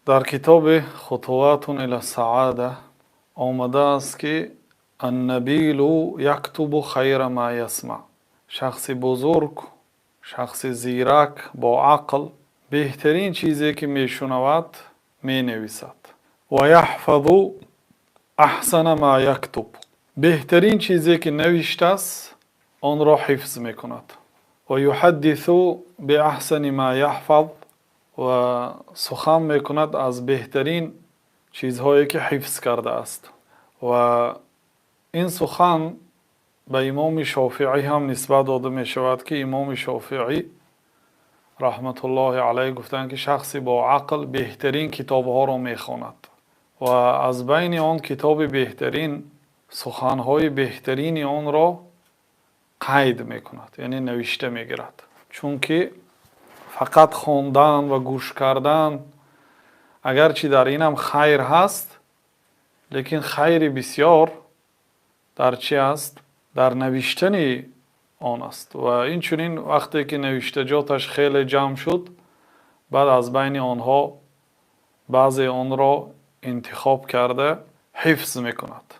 در کتاب خطوات الی السعاده آمده است که النبیل یکتب خیر ما یسمع. شخص بزرگ، شخص زیرک با عقل بهترین چیزی که میشنود می نویسد. و یحفظ احسن ما یکتب. بهترین چیزی که نوشته است آن را حفظ میکند. و یحدث باحسن ما یحفظ. و سخن میکند از بهترین چیزهایی که حفظ کرده است. و این سخن به امام شافعی هم نسبت داده می شود که امام شافعی رحمت الله علیه گفتند که شخصی با عقل بهترین کتاب ها را می خواند و از بین آن کتاب بهترین سخنهای بهترین آن را قید می کند، یعنی نوشته می گیرد. چون که فقط خواندن و گوش کردن اگرچه در این هم خیر هست، لیکن خیر بسیار در چی است؟ در نوشتن آن است. و این چنین وقتی که نوشتجاتش خیلی جمع شد، بعد از بین آنها بعضی آن را انتخاب کرده حفظ میکند.